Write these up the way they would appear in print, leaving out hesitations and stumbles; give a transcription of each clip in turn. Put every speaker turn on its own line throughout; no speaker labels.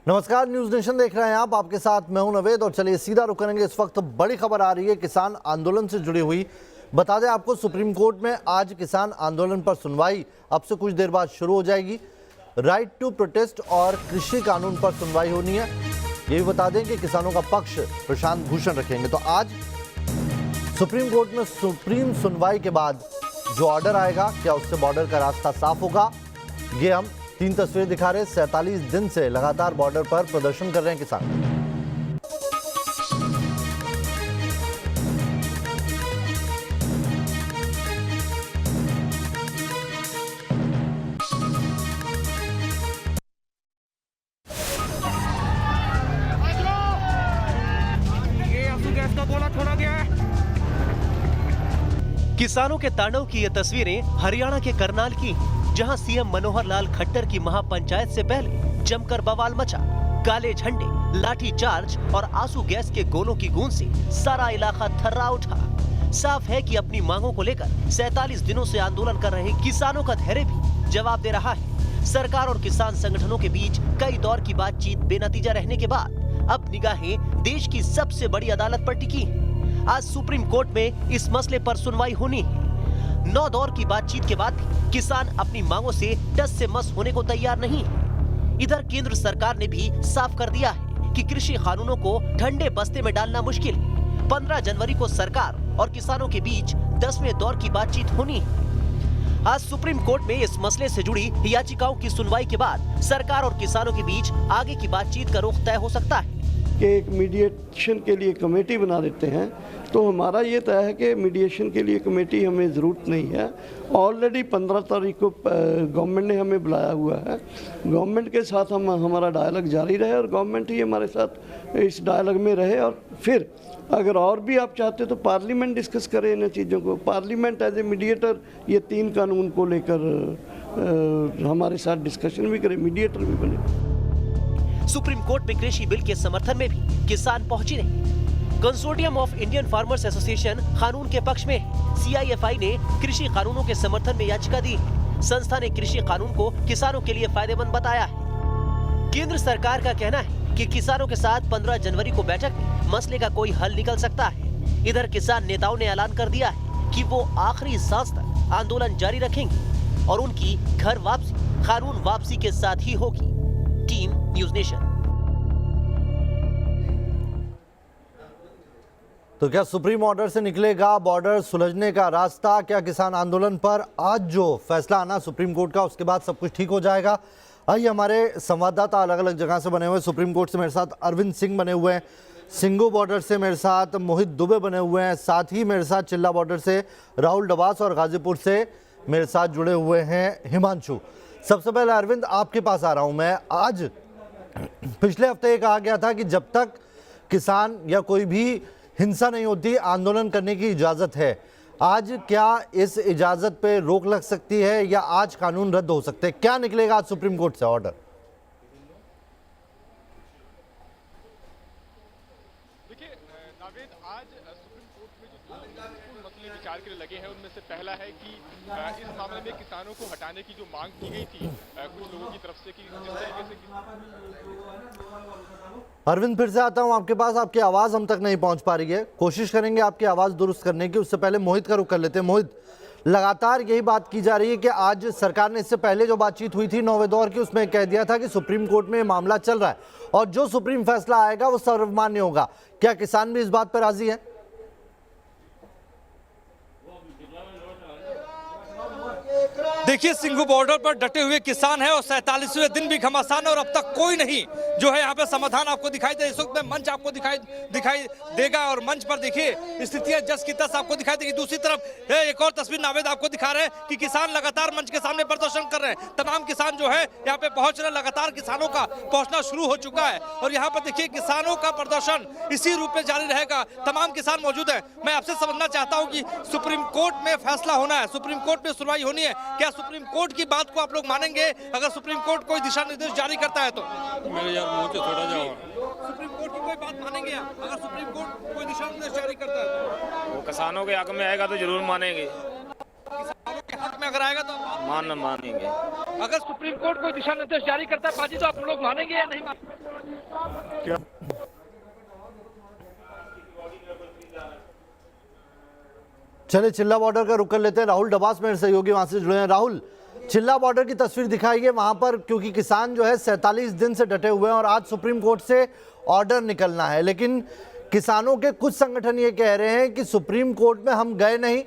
नमस्कार, news nation देख रहे हैं आप। आपके साथ मैं हूं नवेद और चलिए सीधा रुक करेंगे। इस वक्त बड़ी खबर आ रही है किसान आंदोलन से जुड़ी हुई। बता दें आपको, सुप्रीम कोर्ट में आज किसान आंदोलन पर सुनवाई अब से कुछ देर बाद शुरू हो जाएगी। राइट टू प्रोटेस्ट और कृषि कानून पर सुनवाई होनी है। ये भी बता दें कि किसानों का पक्ष प्रशांत भूषण रखेंगे। तो आज सुप्रीम कोर्ट में सुप्रीम सुनवाई के बाद जो ऑर्डर आएगा, क्या उससे बॉर्डर का रास्ता साफ होगा? ये हम 3 तस्वीरें दिखा रहे हैं। 47 दिन से लगातार बॉर्डर पर प्रदर्शन कर रहे हैं किसान।
किसानों के तांडव की ये तस्वीरें हरियाणा के करनाल की, जहां सीएम मनोहर लाल खट्टर की महापंचायत से पहले जमकर बवाल मचा। काले झंडे, लाठी चार्ज और आंसू गैस के गोलों की गूंज से सारा इलाका थर्रा उठा। साफ है कि अपनी मांगों को लेकर 47 दिनों से आंदोलन कर रहे किसानों का धैर्य भी जवाब दे रहा है। सरकार और किसान संगठनों के बीच कई दौर की बातचीत बेनतीजा रहने के बाद अब निगाहें देश की सबसे बड़ी अदालत पर टिकी हैं। आज सुप्रीम कोर्ट में इस मसले पर सुनवाई होनी है। 9 दौर की बातचीत के बाद भी किसान अपनी मांगों से टस से मस होने को तैयार नहीं है। इधर केंद्र सरकार ने भी साफ कर दिया है कि कृषि कानूनों को ठंडे बस्ते में डालना मुश्किल है। 15 जनवरी को सरकार और किसानों के बीच 10वें दौर की बातचीत होनी है। आज सुप्रीम कोर्ट में इस मसले से जुड़ी याचिकाओं की सुनवाई के बाद सरकार और किसानों के बीच आगे की बातचीत का रुख तय हो सकता है
कि एक मीडिएशन के लिए कमेटी बना देते हैं। तो हमारा ये तय है कि मीडिएशन के लिए कमेटी हमें ज़रूरत नहीं है। ऑलरेडी 15 तारीख को गवर्नमेंट ने हमें बुलाया हुआ है। गवर्नमेंट के साथ हमारा डायलॉग जारी रहे और गवर्नमेंट ही हमारे साथ इस डायलॉग में रहे। और फिर अगर और भी आप चाहते हो तो पार्लियामेंट डिस्कस करे इन चीज़ों को। पार्लियामेंट एज ए मीडिएटर ये 3 कानून को लेकर हमारे साथ डिस्कशन भी करे, मीडिएटर भी बने।
सुप्रीम कोर्ट में कृषि बिल के समर्थन में भी किसान पहुंची नहीं। Consortium of Indian farmers association कानून के पक्ष में है। सीआईएफआई ने कृषि कानूनों के समर्थन में याचिका दी। संस्था ने कृषि कानून को किसानों के लिए फायदेमंद बताया है। केंद्र सरकार का कहना है कि किसानों के साथ 15 जनवरी को बैठक में मसले का कोई हल निकल सकता है। इधर किसान नेताओं ने ऐलान कर दिया है कि वो आखिरी सांस तक आंदोलन जारी रखेंगे और उनकी घर वापसी कानून वापसी के साथ ही होगी। Team news nation.
तो क्या सुप्रीम ऑर्डर से निकलेगा बॉर्डर सुलझने का रास्ता? क्या किसान आंदोलन पर आज जो फैसला आना सुप्रीम कोर्ट का, उसके बाद सब कुछ ठीक हो जाएगा? आइए, हमारे संवाददाता अलग अलग जगह से बने हुए। सुप्रीम कोर्ट से मेरे साथ अरविंद सिंह बने हुए हैं, सिंगू बॉर्डर से मेरे साथ मोहित दुबे बने हुए हैं, साथ ही मेरे साथ चिल्ला बॉर्डर से राहुल डबास और गाजीपुर से मेरे साथ जुड़े हुए हैं हिमांशु। सबसे पहले अरविंद, आपके पास आ रहा हूं मैं। आज पिछले हफ्ते ये कहा गया था कि जब तक किसान या कोई भी हिंसा नहीं होती, आंदोलन करने की इजाजत है। आज क्या इस इजाजत पे रोक लग सकती है या आज कानून रद्द हो सकते हैं? क्या निकलेगा आज सुप्रीम कोर्ट से ऑर्डर?
देखिए नावेद, आज सुप्रीम कोर्ट में जो 2 महत्वपूर्ण मसले विचार के लिए लगे हैं, उनमें से पहला है कि इस मामले में किसानों को हटाने की जो मांग की गई थी कुछ लोगों की तरफ से कि जिस तरीके से।
अरविंद, फिर से आता हूं आपके पास। आपकी आवाज हम तक नहीं पहुंच पा रही है, कोशिश करेंगे आपकी आवाज दुरुस्त करने की। उससे पहले मोहित का रुख कर लेते हैं। मोहित, लगातार यही बात की जा रही है कि आज सरकार ने, इससे पहले जो बातचीत हुई थी 9वें दौर की, उसमें कह दिया था कि सुप्रीम कोर्ट में मामला चल रहा है और जो सुप्रीम फैसला आएगा वो सर्वमान्य होगा। क्या किसान भी इस बात पर राजी है?
देखिए, सिंगू बॉर्डर पर डटे हुए किसान है और 47वें दिन भी घमासान और अब तक कोई नहीं जो है यहाँ पे समाधान आपको दिखाई दे। इस वक्त में मंच आपको दिखाई देगा और मंच पर देखिए स्थितियां जस की तस आपको दिखाई देगी। दूसरी तरफ एक और तस्वीर नावेद आपको दिखा रहे हैं कि किसान लगातार मंच के सामने प्रदर्शन कर रहे हैं। तमाम किसान जो है यहाँ पे पहुंच रहे हैं। लगातार किसानों का पहुंचना शुरू हो चुका है और यहाँ पर देखिए किसानों का प्रदर्शन इसी रूप में जारी रहेगा। तमाम किसान मौजूद है। मैं आपसे समझना चाहता हूँ कि सुप्रीम कोर्ट में फैसला होना है, सुप्रीम कोर्ट में सुनवाई होनी है। क्या सुप्रीम कोर्ट की बात को आप लोग मानेंगे अगर सुप्रीम कोर्ट कोई दिशा निर्देश जारी करता है तो?
मेरे यार मुंह से थोड़ा जाओ।
सुप्रीम कोर्ट की कोई बात मानेंगे अगर सुप्रीम कोर्ट कोई दिशा निर्देश जारी करता है तो?
वो किसानों के हक में आएगा तो जरूर मानेंगे।
किसानों के हक में अगर आएगा तो
मानेंगे।
अगर सुप्रीम कोर्ट कोई दिशा निर्देश जारी करता है बाजी तो आप लोग मानेंगे या नहीं मानेंगे?
चलिए चिल्ला बॉर्डर का रुक कर लेते हैं। राहुल डबास मेरे सहयोगी वहां से जुड़े हैं। राहुल, चिल्ला बॉर्डर की तस्वीर दिखाई है वहां पर, क्योंकि किसान जो है 47 दिन से डटे हुए हैं और आज सुप्रीम कोर्ट से ऑर्डर निकलना है, लेकिन किसानों के कुछ संगठन ये कह रहे हैं कि सुप्रीम कोर्ट में हम गए नहीं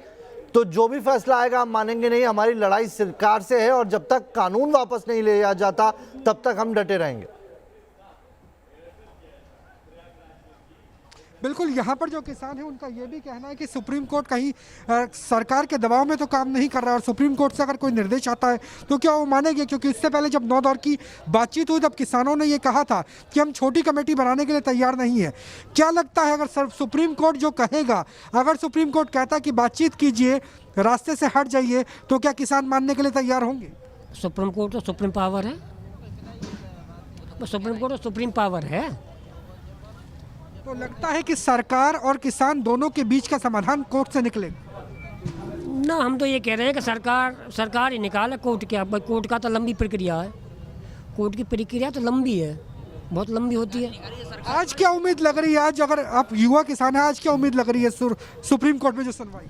तो जो भी फैसला आएगा हम मानेंगे नहीं, हमारी लड़ाई सरकार से है और जब तक कानून वापस नहीं लिया जाता तब तक हम डटे रहेंगे।
बिल्कुल, यहाँ पर जो किसान है उनका ये भी कहना है कि सुप्रीम कोर्ट कहीं सरकार के दबाव में तो काम नहीं कर रहा और सुप्रीम कोर्ट से अगर कोई निर्देश आता है तो क्या वो मानेंगे, क्योंकि इससे पहले जब 9 दौर की बातचीत हुई तब किसानों ने ये कहा था कि हम छोटी कमेटी बनाने के लिए तैयार नहीं है। क्या लगता है अगर सुप्रीम कोर्ट जो कहेगा, अगर सुप्रीम कोर्ट कहता है कि बातचीत कीजिए, रास्ते से हट जाइए, तो क्या किसान मानने के लिए तैयार होंगे?
सुप्रीम कोर्ट तो सुप्रीम पावर है, सुप्रीम कोर्ट तो सुप्रीम पावर है।
तो लगता है कि सरकार और किसान दोनों के बीच का समाधान कोर्ट से निकले
ना? हम तो ये कह रहे हैं कि सरकार ही निकाले, कोर्ट क्या, कोर्ट का तो लंबी प्रक्रिया है, कोर्ट की प्रक्रिया तो लंबी है, बहुत लंबी होती है।
आज क्या उम्मीद लग रही है, आज अगर आप युवा किसान हैं, आज क्या उम्मीद लग रही है सुप्रीम कोर्ट में जो सुनवाई?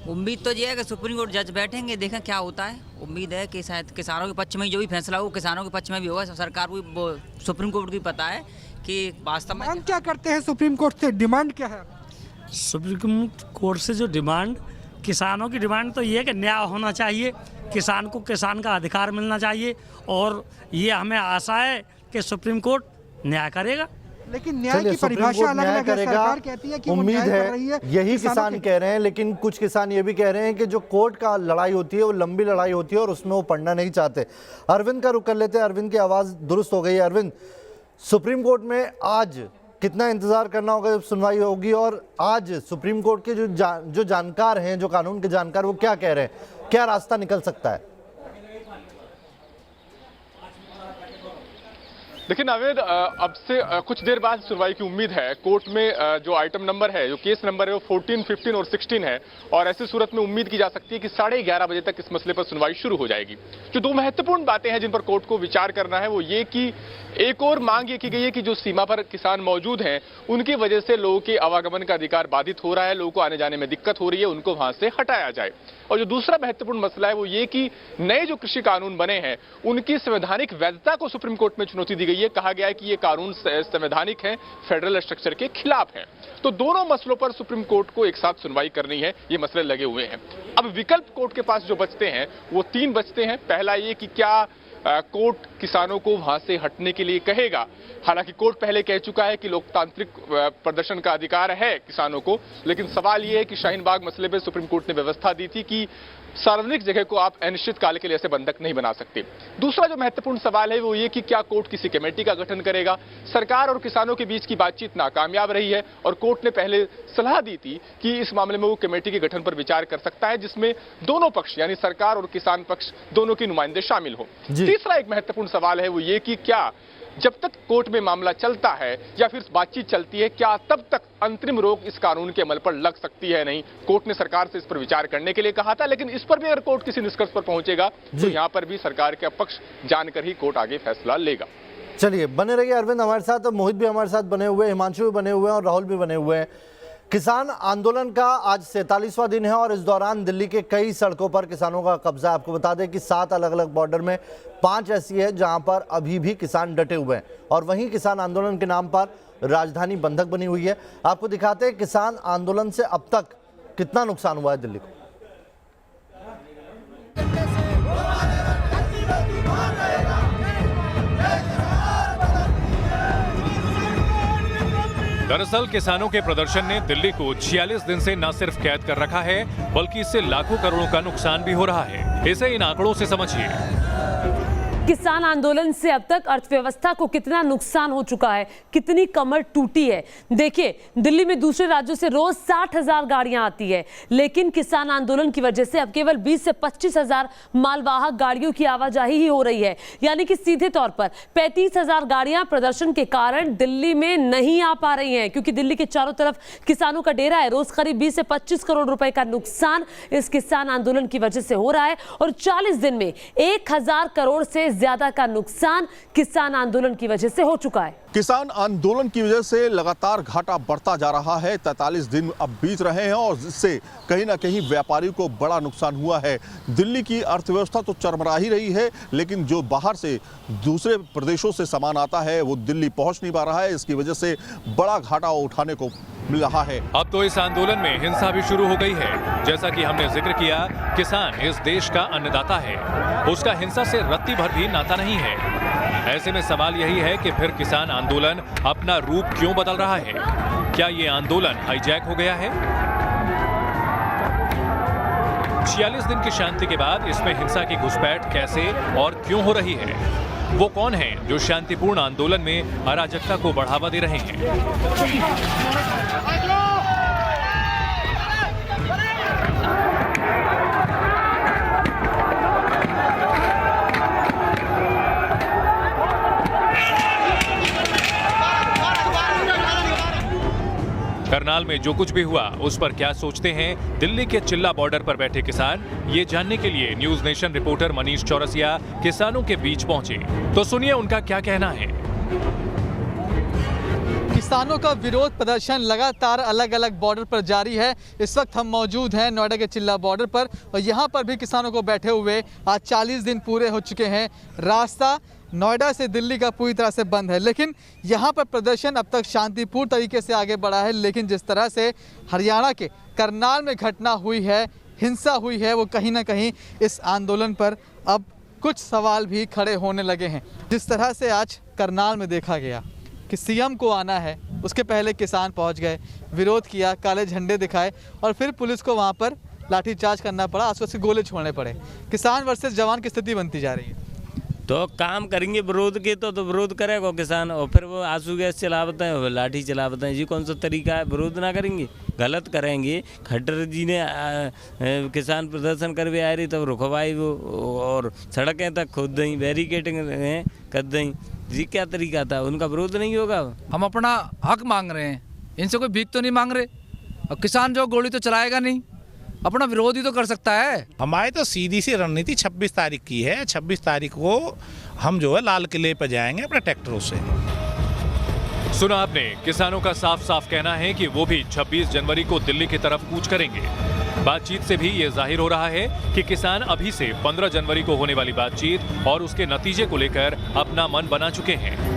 उम्मीद तो ये है कि सुप्रीम कोर्ट जज बैठेंगे, देखें क्या होता है। उम्मीद है कि शायद किसानों के पक्ष में जो भी फैसला हो किसानों के पक्ष में भी होगा। सरकार को सुप्रीम कोर्ट को भी पता है कि वास्तव में
हम क्या करते हैं सुप्रीम कोर्ट से, डिमांड क्या है?
सुप्रीम कोर्ट से जो डिमांड, किसानों की डिमांड तो ये है कि न्याय होना चाहिए, किसान को किसान का अधिकार मिलना चाहिए और ये हमें आशा है कि सुप्रीम कोर्ट न्याय करेगा।
लेकिन न्याय की परिभाषा अलग अलग है, सरकार कहती है कि वो
उम्मीद
न्याय कर रही
है, यही किसान कह रहे हैं, लेकिन कुछ किसान ये भी कह रहे हैं कि जो कोर्ट का लड़ाई होती है वो लंबी लड़ाई होती है और उसमें वो पढ़ना नहीं चाहते। अरविंद का रुख कर लेते हैं, अरविंद की आवाज दुरुस्त हो गई है। अरविंद, सुप्रीम कोर्ट में आज कितना इंतजार करना होगा जब सुनवाई होगी, और आज सुप्रीम कोर्ट के जो जानकार हैं, जो कानून के जानकार, वो क्या कह रहे हैं, क्या रास्ता निकल सकता है?
देखिए नावेद, अब से कुछ देर बाद सुनवाई की उम्मीद है। कोर्ट में जो आइटम नंबर है, जो केस नंबर है, वो 14, 15 और 16 है और ऐसी सूरत में उम्मीद की जा सकती है कि 11:30 बजे तक इस मसले पर सुनवाई शुरू हो जाएगी। जो 2 महत्वपूर्ण बातें हैं जिन पर कोर्ट को विचार करना है वो ये कि एक और मांग ये की गई है कि जो सीमा पर किसान मौजूद हैं उनकी वजह से लोगों के आवागमन का अधिकार बाधित हो रहा है, लोगों को आने जाने में दिक्कत हो रही है, उनको वहां से हटाया जाए। और जो दूसरा महत्वपूर्ण मसला है वो ये कि नए जो कृषि कानून बने हैं उनकी संवैधानिक वैधता को सुप्रीम कोर्ट में चुनौती दी गई है। कहा गया है कि ये कानून संवैधानिक है, फेडरल स्ट्रक्चर के खिलाफ है। तो दोनों मसलों पर सुप्रीम कोर्ट को एक साथ सुनवाई करनी है, ये मसले लगे हुए हैं। अब विकल्प कोर्ट के पास जो बचते हैं वो 3 बचते हैं। पहला ये कि क्या कोर्ट किसानों को वहां से हटने के लिए कहेगा। हालांकि कोर्ट पहले कह चुका है कि लोकतांत्रिक प्रदर्शन का अधिकार है किसानों को, लेकिन सवाल यह है कि शाहीन बाग मसले में सुप्रीम कोर्ट ने व्यवस्था दी थी कि सार्वजनिक जगह को आप अनिश्चित काल के लिए ऐसे बंधक नहीं बना सकते। दूसरा जो महत्वपूर्ण सवाल है वो ये कि क्या कोर्ट किसी कमेटी का गठन करेगा। सरकार और किसानों के बीच की बातचीत नाकामयाब रही है और कोर्ट ने पहले सलाह दी थी कि इस मामले में वो कमेटी के गठन पर विचार कर सकता है जिसमें दोनों पक्ष यानी सरकार और किसान पक्ष दोनों के नुमाइंदे शामिल हो। तीसरा एक महत्वपूर्ण सवाल है वो ये कि क्या जब तक कोर्ट में मामला चलता है या फिर बातचीत चलती है, क्या तब तक अंतरिम रोक इस कानून के अमल पर लग सकती है नहीं। कोर्ट ने सरकार से इस पर विचार करने के लिए कहा था, लेकिन इस पर भी अगर कोर्ट किसी निष्कर्ष पर पहुंचेगा तो यहां पर भी सरकार का पक्ष जानकर ही कोर्ट आगे फैसला लेगा।
चलिए बने रहिए अरविंद हमारे साथ, मोहित भी हमारे साथ बने हुए, हिमांशु भी बने हुए हैं और राहुल भी बने हुए हैं। किसान आंदोलन का आज 47वां दिन है और इस दौरान दिल्ली के कई सड़कों पर किसानों का कब्जा। आपको बता दें कि 7 अलग अलग बॉर्डर में 5 ऐसी है जहां पर अभी भी किसान डटे हुए हैं और वहीं किसान आंदोलन के नाम पर राजधानी बंधक बनी हुई है। आपको दिखाते हैं किसान आंदोलन से अब तक कितना नुकसान हुआ है दिल्ली को।
दरअसल किसानों के प्रदर्शन ने दिल्ली को 46 दिन से न सिर्फ कैद कर रखा है बल्कि इससे लाखों करोड़ों का नुकसान भी हो रहा है। इसे इन आंकड़ों से समझिए।
किसान आंदोलन से अब तक अर्थव्यवस्था को कितना नुकसान हो चुका है, कितनी कमर टूटी है। देखिए, दिल्ली में दूसरे राज्यों से रोज 60,000 गाड़ियां आती है, लेकिन किसान आंदोलन की वजह से अब केवल 20 से 25,000 मालवाहक गाड़ियों की आवाजाही ही हो रही है। यानी कि सीधे तौर पर 35,000 गाड़ियां प्रदर्शन के कारण दिल्ली में नहीं आ पा रही हैं, क्योंकि दिल्ली के चारों तरफ किसानों का डेरा है। रोज करीब 20 से 25 करोड़ रुपए का नुकसान इस किसान आंदोलन की वजह से हो रहा है और 40 दिन में 1000 करोड़ से ज्यादा का नुकसान किसान आंदोलन की वजह से हो चुका है।
किसान आंदोलन की वजह से लगातार घाटा बढ़ता जा रहा है। 43 दिन अब बीत रहे हैं और इससे कहीं ना कहीं व्यापारियों को बड़ा नुकसान हुआ है। दिल्ली की अर्थव्यवस्था तो चरमरा ही रही है, लेकिन जो बाहर से दूसरे प्रदेशों से सामान आता है वो दिल्ली पहुंच नहीं पा रहा है। इसकी वजह से बड़ा घाटा उठाने को मिल रहा है।
अब तो इस आंदोलन में हिंसा भी शुरू हो गई है। जैसा कि हमने जिक्र किया, किसान इस देश का अन्नदाता है, उसका हिंसा से रत्ती भर भी नाता नहीं है। ऐसे में सवाल यही है कि फिर किसान आंदोलन अपना रूप क्यों बदल रहा है? क्या ये आंदोलन हाईजैक हो गया है? 46 दिन की शांति के बाद इसमें हिंसा की घुसपैठ कैसे और क्यों हो रही है? वो कौन हैं जो शांतिपूर्ण आंदोलन में अराजकता को बढ़ावा दे रहे हैं? करनाल में जो कुछ भी हुआ उस पर क्या सोचते हैं दिल्ली के चिल्ला बॉर्डर पर बैठे किसान? ये जानने के लिए news nation reporter Manish Chaurasia किसानों के बीच पहुंचे, तो सुनिए उनका क्या कहना है।
किसानों का विरोध प्रदर्शन लगातार अलग अलग बॉर्डर पर जारी है। इस वक्त हम मौजूद हैं नोएडा के चिल्ला बॉर्डर पर और यहाँ पर भी किसानों को बैठे हुए आज 40 दिन पूरे हो चुके हैं। रास्ता नोएडा से दिल्ली का पूरी तरह से बंद है, लेकिन यहाँ पर प्रदर्शन अब तक शांतिपूर्ण तरीके से आगे बढ़ा है। लेकिन जिस तरह से हरियाणा के करनाल में घटना हुई है, हिंसा हुई है, वो कहीं ना कहीं इस आंदोलन पर अब कुछ सवाल भी खड़े होने लगे हैं। जिस तरह से आज करनाल में देखा गया कि सीएम को आना है, उसके पहले किसान पहुंच गए, विरोध किया, काले झंडे दिखाए और फिर पुलिस को वहां पर लाठीचार्ज करना पड़ा, आसपास के गोले छोड़ने पड़े। किसान वर्सेस जवान की स्थिति बनती जा रही है।
तो काम करेंगे विरोध के तो विरोध करेगा किसान, और फिर वो आंसू गैस चलाते हैं, लाठी चलाते हैं। ये कौन सा तरीका है? विरोध ना करेंगे, गलत करेंगे। खट्टर जी ने किसान प्रदर्शन करके आ रही तब रुकवाई वो और सड़कें तक खोद दी, बैरिकेडिंग कर दी। जी क्या तरीका था? उनका विरोध नहीं होगा।
हम अपना हक मांग रहे हैं, इनसे कोई भीख तो नहीं मांग रहे। और किसान जो गोली तो चलाएगा नहीं, अपना विरोध ही तो कर सकता है।
हमारी तो सीधी सी रणनीति 26 तारीख की है। 26 तारीख को हम जो है लाल किले पर जाएंगे अपने ट्रैक्टरों से।
सुना आपने, किसानों का साफ साफ कहना है कि वो भी 26 जनवरी को दिल्ली की तरफ कूच करेंगे। बातचीत से भी ये जाहिर हो रहा है कि किसान अभी से 15 जनवरी को होने वाली बातचीत और उसके नतीजे को लेकर अपना मन बना चुके हैं।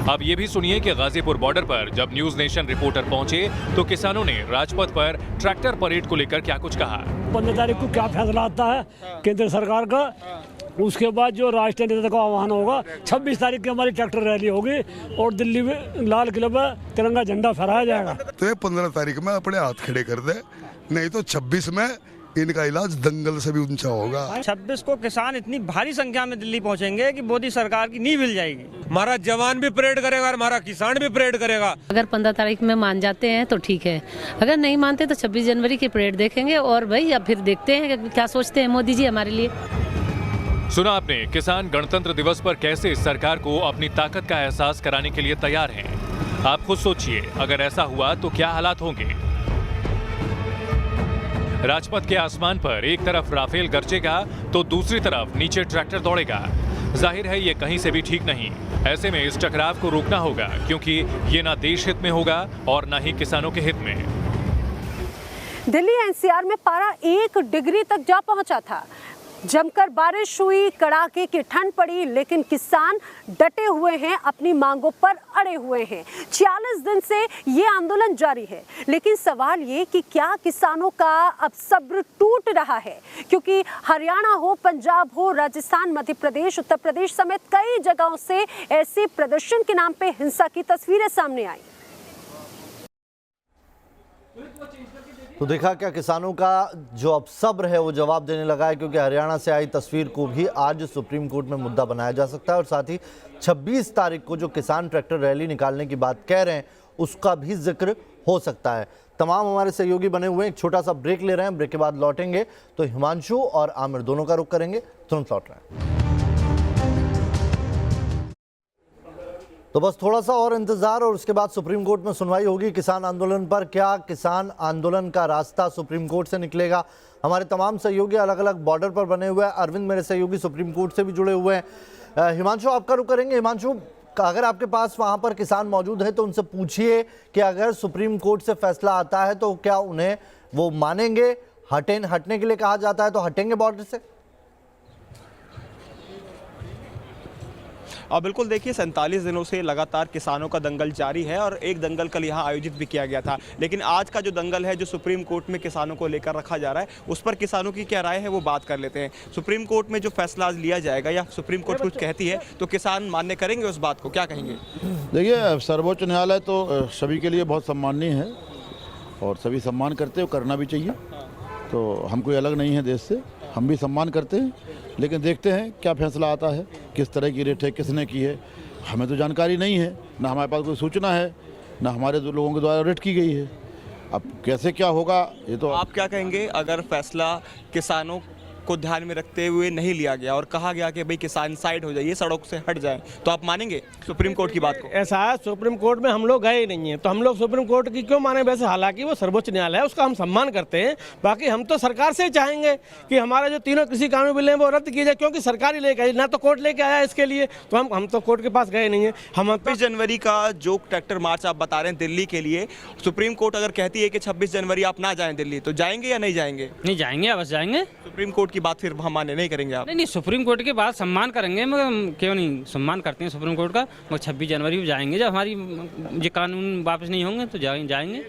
अब ये भी सुनिए कि गाजीपुर बॉर्डर पर जब न्यूज नेशन रिपोर्टर पहुंचे तो किसानों ने राजपथ पर ट्रैक्टर परेड को लेकर क्या कुछ कहा।
15 तारीख को क्या फैसला आता है केंद्र सरकार का, उसके बाद जो राष्ट्रीय नेता का आह्वान होगा। 26 तारीख की हमारी ट्रैक्टर रैली होगी और दिल्ली में लाल किले पर तिरंगा झंडा फहराया जाएगा।
तो 15 तारीख में अपने हाथ खड़े कर दे, नहीं तो 26 में इनका इलाज दंगल से भी ऊंचा होगा।
26 को किसान इतनी भारी संख्या में दिल्ली पहुंचेंगे कि मोदी सरकार की नींव हिल जाएगी।
हमारा जवान भी परेड करेगा और हमारा किसान भी परेड करेगा।
अगर 15 तारीख में मान जाते हैं तो ठीक है, अगर नहीं मानते तो 26 जनवरी की परेड देखेंगे और भाई अब फिर देखते हैं कि क्या सोचते हैं मोदी जी हमारे लिए।
सुना आपने, किसान गणतंत्र दिवस पर कैसे सरकार को अपनी ताकत का एहसास कराने के लिए तैयार हैं। आप खुद सोचिए, अगर ऐसा हुआ तो क्या हालात होंगे। राजपथ के आसमान पर एक तरफ राफेल गरजेगा तो दूसरी तरफ नीचे ट्रैक्टर दौड़ेगा। जाहिर है ये कहीं से भी ठीक नहीं। ऐसे में इस टकराव को रोकना होगा, क्योंकि ये ना देश हित में होगा और ना ही किसानों के हित में।
दिल्ली एनसीआर में पारा 1 डिग्री तक जा पहुंचा था। जमकर बारिश हुई, कड़ाके की ठंड पड़ी, लेकिन किसान डटे हुए हैं, अपनी मांगों पर अड़े हुए हैं। 46 दिन से ये आंदोलन जारी है, लेकिन सवाल ये कि क्या किसानों का अब सब्र टूट रहा है? क्योंकि हरियाणा हो, पंजाब हो, राजस्थान, मध्य प्रदेश, उत्तर प्रदेश समेत कई जगहों से ऐसे प्रदर्शन के नाम पे हिंसा की तस्वीरें सामने आई।
तो देखा क्या किसानों का जो अब सब्र है वो जवाब देने लगा है, क्योंकि हरियाणा से आई तस्वीर को भी आज सुप्रीम कोर्ट में मुद्दा बनाया जा सकता है और साथ ही 26 तारीख को जो किसान ट्रैक्टर रैली निकालने की बात कह रहे हैं उसका भी जिक्र हो सकता है। तमाम हमारे सहयोगी बने हुए हैं, एक छोटा सा ब्रेक ले रहे हैं, ब्रेक के बाद लौटेंगे तो हिमांशु और आमिर दोनों का रुख करेंगे, तुरंत लौट रहे हैं। तो बस थोड़ा सा और इंतजार और उसके बाद सुप्रीम कोर्ट में सुनवाई होगी किसान आंदोलन पर। क्या किसान आंदोलन का रास्ता सुप्रीम कोर्ट से निकलेगा? हमारे तमाम सहयोगी अलग अलग बॉर्डर पर बने हुए हैं। अरविंद मेरे सहयोगी सुप्रीम कोर्ट से भी जुड़े हुए हैं। हिमांशु आपका रुख करेंगे। हिमांशु, अगर आपके पास वहां पर किसान मौजूद है तो उनसे पूछिए कि अगर सुप्रीम कोर्ट से फैसला आता है तो क्या उन्हें वो मानेंगे? हटने के लिए कहा जाता है तो हटेंगे बॉर्डर से?
बिल्कुल, देखिए 47 दिनों से लगातार किसानों का दंगल जारी है और एक दंगल कल यहाँ आयोजित भी किया गया था, लेकिन आज का जो दंगल है जो सुप्रीम कोर्ट में किसानों को लेकर रखा जा रहा है उस पर किसानों की क्या राय है वो बात कर लेते हैं। सुप्रीम कोर्ट में जो फैसला आज लिया जाएगा या सुप्रीम कोर्ट कुछ कहती है तो किसान मान्य करेंगे उस बात को, क्या कहेंगे?
देखिए, सर्वोच्च न्यायालय तो सभी के लिए बहुत सम्माननीय है और सभी सम्मान करते हैं, करना भी चाहिए। तो हम कोई अलग नहीं है देश से, हम भी सम्मान करते हैं, लेकिन देखते हैं क्या फैसला आता है, किस तरह की रेट है, किसने की है, हमें तो जानकारी नहीं है, ना हमारे पास कोई सूचना है, ना हमारे लोगों के द्वारा रेट की गई है। अब कैसे क्या होगा ये तो
आप क्या कहेंगे अगर फैसला किसानों को ध्यान में रखते हुए नहीं लिया गया और कहा गया कि भाई किसान साइड हो जाइए, सड़क से हट जाए, तो आप मानेंगे सुप्रीम कोर्ट की बात को?
ऐसा है, सुप्रीम कोर्ट में हम लोग गए ही नहीं है तो हम लोग सुप्रीम कोर्ट की क्यों माने? वैसे हालांकि वो सर्वोच्च न्यायालय है, उसका हम सम्मान करते हैं। बाकी हम तो सरकार से चाहेंगे कि हमारे जो तीनों कृषि कानून बिल हैं वो रद्द किए जाए, क्योंकि सरकार ही लेके आई, ना तो कोर्ट लेके आया इसके लिए, तो हम तो कोर्ट के पास गए नहीं है। हम
26 जनवरी का जो ट्रैक्टर मार्च आप बता रहे हैं दिल्ली के लिए, सुप्रीम कोर्ट अगर कहती है कि 26 जनवरी आप ना जाएं दिल्ली, तो जाएंगे या नहीं जाएंगे?
नहीं जाएंगे, बस जाएंगे।
सुप्रीम कोर्ट की बात फिर हम माने नहीं करेंगे आप?
नहीं, सुप्रीम कोर्ट के बाद सम्मान करेंगे, मगर क्यों नहीं, सम्मान करते हैं सुप्रीम कोर्ट का, मगर 26 जनवरी को जाएंगे। जब हमारी ये कानून वापस नहीं होंगे तो
जाएंगे।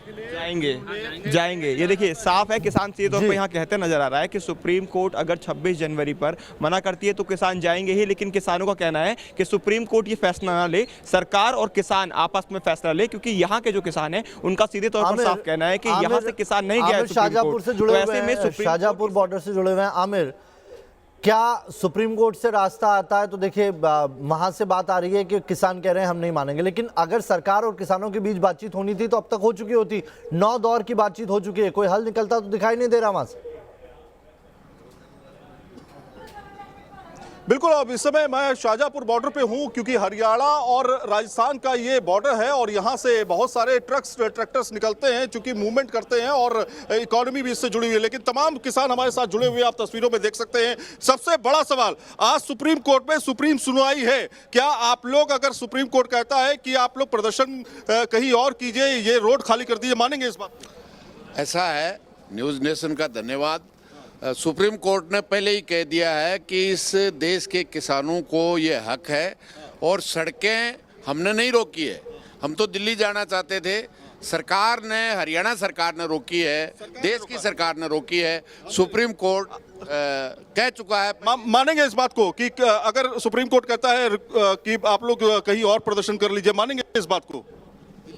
ये देखिए साफ है, किसान सीधे तौर पर यहाँ कहते नजर आ रहा है कि सुप्रीम कोर्ट अगर 26 जनवरी पर मना करती है तो किसान जाएंगे ही, लेकिन किसानों का कहना है कि सुप्रीम कोर्ट ये फैसला ना ले, सरकार और किसान आपस में फैसला ले, क्योंकि यहाँ के जो किसान है उनका सीधे तौर पर साफ कहना है कि यहाँ से किसान नहीं गया।
शाहजहांपुर से जुड़े हुए हैं, शाहजहांपुर बॉर्डर से जुड़े हुए हैं। आमिर, क्या सुप्रीम कोर्ट से रास्ता आता है तो देखिए वहां से बात आ रही है कि किसान कह रहे हैं हम नहीं मानेंगे, लेकिन अगर सरकार और किसानों के बीच बातचीत होनी थी तो अब तक हो चुकी होती। 9 दौर की बातचीत हो चुकी है, कोई हल निकलता तो दिखाई नहीं दे रहा वहां से।
बिल्कुल, अब इस समय मैं शाहजहांपुर बॉर्डर पे हूं क्योंकि हरियाणा और राजस्थान का ये बॉर्डर है और यहां से बहुत सारे ट्रैक्टर्स निकलते हैं चूंकि मूवमेंट करते हैं और इकोनॉमी भी इससे जुड़ी हुई है, लेकिन तमाम किसान हमारे साथ जुड़े हुए आप तस्वीरों में देख सकते हैं। सबसे बड़ा सवाल, आज सुप्रीम कोर्ट में सुप्रीम सुनवाई है, क्या आप लोग, अगर सुप्रीम कोर्ट कहता है कि आप लोग प्रदर्शन कहीं और कीजिए, ये रोड खाली कर दीजिए, मानेंगे इस बात?
ऐसा है, न्यूज़ नेशन का धन्यवाद। सुप्रीम कोर्ट ने पहले ही कह दिया है कि इस देश के किसानों को ये हक है और सड़कें हमने नहीं रोकी है। हम तो दिल्ली जाना चाहते थे, सरकार ने, हरियाणा सरकार ने रोकी है, देश की सरकार ने रोकी है। सुप्रीम कोर्ट कह चुका है।
मानेंगे इस बात को कि अगर सुप्रीम कोर्ट कहता है कि आप लोग कहीं और प्रदर्शन कर लीजिए, मानेंगे इस बात को?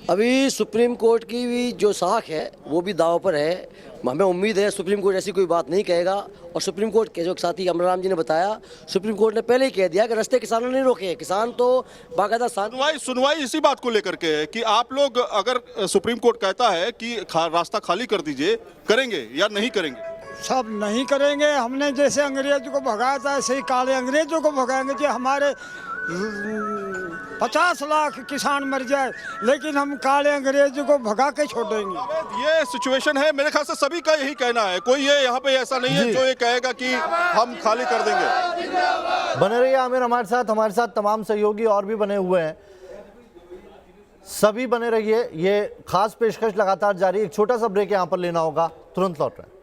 अभी सुप्रीम कोर्ट की भी जो साख है वो भी दाव पर है। हमें उम्मीद है सुप्रीम कोर्ट ऐसी कोई बात नहीं कहेगा और सुप्रीम कोर्ट के जो साथी अमरराम जी ने बताया, सुप्रीम कोर्ट ने पहले ही कह दिया कि रास्ते किसानों ने रोके हैं, किसान तो बाकायदा
सुनवाई इसी बात को लेकर के है कि आप लोग, अगर सुप्रीम कोर्ट कहता है कि रास्ता खाली कर दीजिए, करेंगे या नहीं करेंगे?
सब नहीं करेंगे। हमने जैसे अंग्रेजों को भगाया था ऐसे ही काले अंग्रेजों को भगाएंगे। जो हमारे 50 लाख किसान मर जाए लेकिन हम काले अंग्रेजों को भगा के छोड़ेंगे।
ये सिचुएशन है, मेरे ख्याल से सभी का यही कहना है, कोई ये यहाँ पे ऐसा नहीं है जो ये कहेगा कि हम खाली कर देंगे।
बने रहिए आमिर हमारे साथ तमाम सहयोगी और भी बने हुए हैं, सभी बने रहिए। ये खास पेशकश लगातार जारी। एक छोटा सा ब्रेक यहाँ पर लेना होगा, तुरंत लौट रहे हैं।